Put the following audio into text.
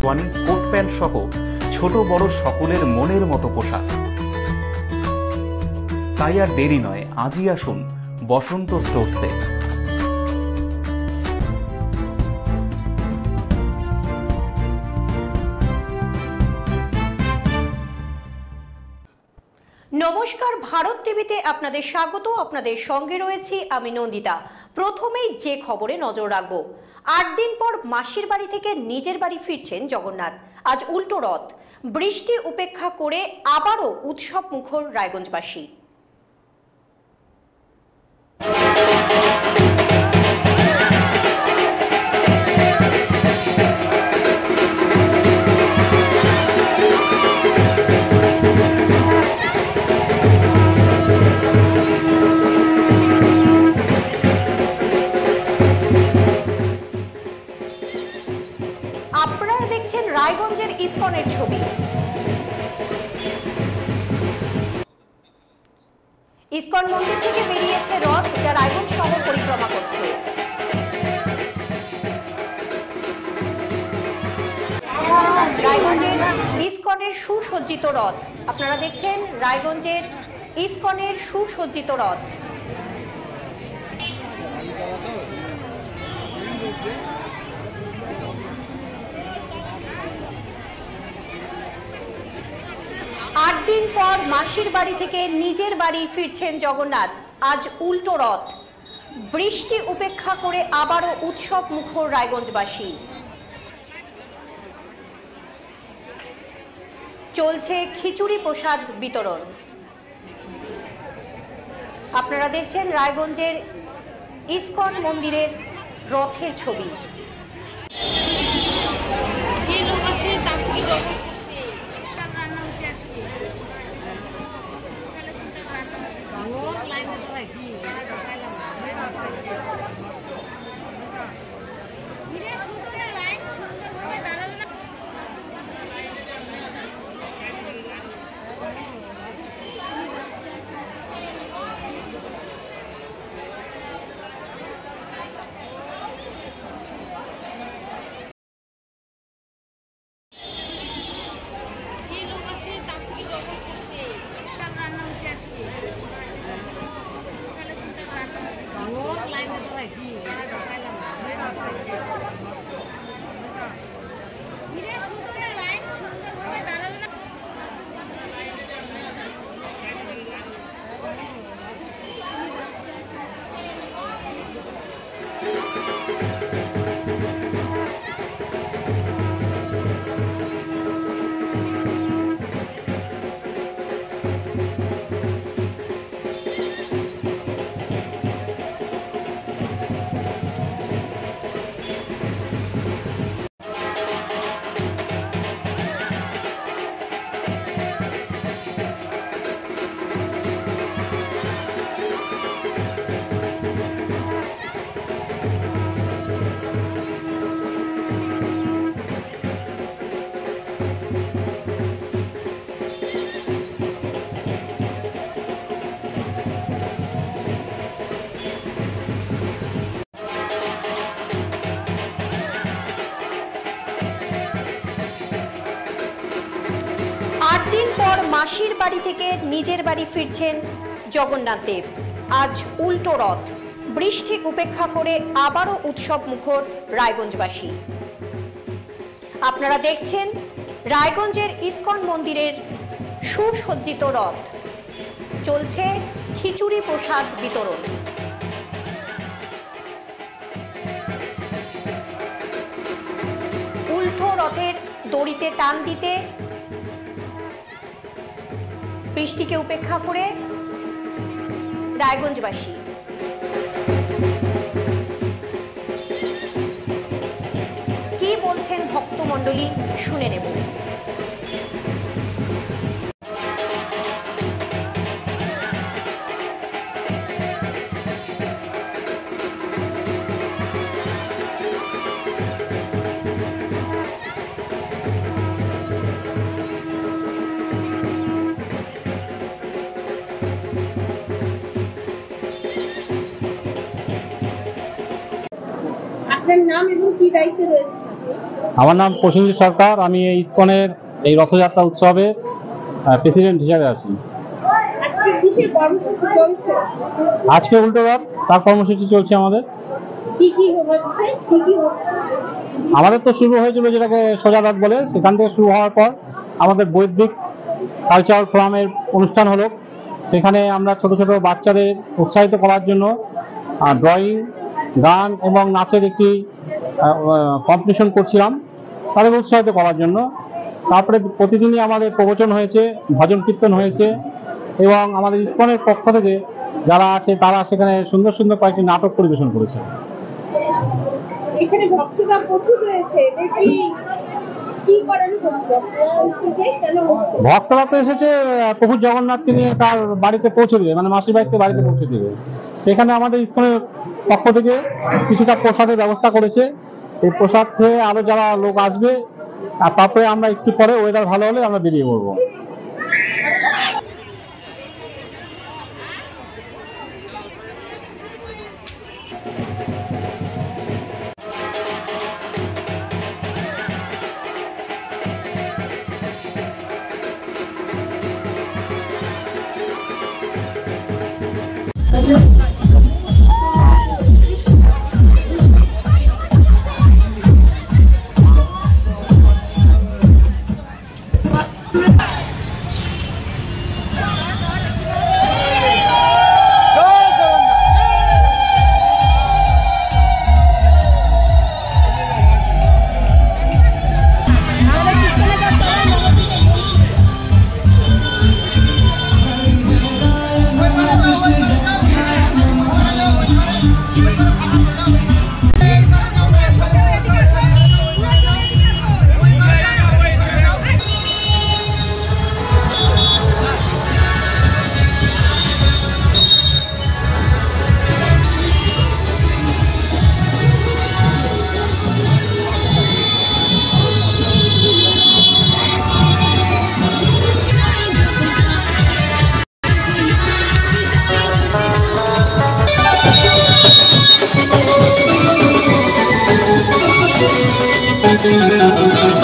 Sherwani, coat pant সহ ছোট বড় সকলের মনের মতো পোশাক। তাই আর দেরি নয়, আজই আসুন বসন্ত স্টোরসে। নমস্কার, ভারত টিভিতে আপনাদের স্বাগত। আপনাদের সঙ্গে রয়েছি আমি নন্দিতা। প্রথমেই যে খবরে নজর রাখবো, 8 দিন পর মাসির বাড়ি থেকে নিজের বাড়ি ফিরছেন জগন্নাথ। আজ উল্টো রথ, বৃষ্টি উপেক্ষা করে আবারও উৎসব মুখর রায়গঞ্জবাসী। আপনারা দেখছেন রায়গঞ্জের ইসকনের ছবি। ইসকন মন্দির থেকে বেরিয়েছে রথ, যা রায়গঞ্জ শহর পরিক্রমা করছে। রায়গঞ্জের ইসকনের সুসজ্জিত রথ, আপনারা দেখছেন রায়গঞ্জের ইসকনের সুসজ্জিত রথ। আট দিন পর মাসির বাড়ি থেকে নিজের বাড়ি ফিরছেন জগন্নাথ। আজ উল্টো রথ, বৃষ্টি উপেক্ষা করে আবারও উৎসব মুখর রায়গঞ্জবাসী। চলছে খিচুড়ি প্রসাদ বিতরণ। আপনারা দেখছেন রায়গঞ্জের ইসকন মন্দিরের রথের ছবি। মাসির বাড়ি থেকে নিজের বাড়ি ফিরছেন জগন্নাথ দেব। আজ উল্টো রথ, বৃষ্টি উপেক্ষা করে আবারও উৎসব মুখর রায়গঞ্জবাসী। আপনারা দেখছেন রায়গঞ্জের ইসকন মন্দিরের সুসজ্জিত রথ। চলছে খিচুড়ি প্রসাদ বিতরণ। উল্টো রথের দড়িতে টান দিতে বৃষ্টিকে উপেক্ষা করে রায়গঞ্জবাসী। কি বলছেন ভক্তমণ্ডলী, শুনে নেব। আপনার নাম এবং কি দায়িত্বে রয়েছে? আমার নাম প্রসেনজিৎ সরকার। আমি এই ইসকনের এই রথযাত্রা উৎসবে প্রেসিডেন্ট হিসাবে আছি। আজকে উল্টো রথ, তার কর্মসূচি চলছে আমাদের। আমাদের তো শুরু হয়েছিল যেটাকে সোজা রথ বলে, সেখান থেকে শুরু হওয়ার পর আমাদের বৈদিক কালচারাল ফোরামের অনুষ্ঠান হলো। সেখানে আমরা ছোট ছোট বাচ্চাদের উৎসাহিত করার জন্য ড্রয়িং, গান এবং নাচের একটি কম্পিটিশন করছিলাম তাদের উৎসাহিত করার জন্য। তারপরে প্রতিদিনই আমাদের প্রবচন হয়েছে, ভজন কীর্তন হয়েছে এবং আমাদের ইসকনের পক্ষ থেকে যারা আছে তারা সেখানে সুন্দর সুন্দর কয়েকটি নাটক পরিবেশন করেছে। এখানে ভক্তরা প্রচুর রয়েছে, ভক্তরা তো এসেছে প্রভু জগন্নাথকে নিয়ে তার বাড়িতে পৌঁছে দেবে, মানে মাসির বাড়িতে পৌঁছে দেবে। সেখানে আমাদের ইসকনের পক্ষ থেকে কিছুটা প্রসাদের ব্যবস্থা করেছে। এই প্রসাদ খেয়ে আরো যারা লোক আসবে, আর তারপরে আমরা একটু পরে ওয়েদার ভালো হলে আমরা বেরিয়ে পড়বো। Thank you.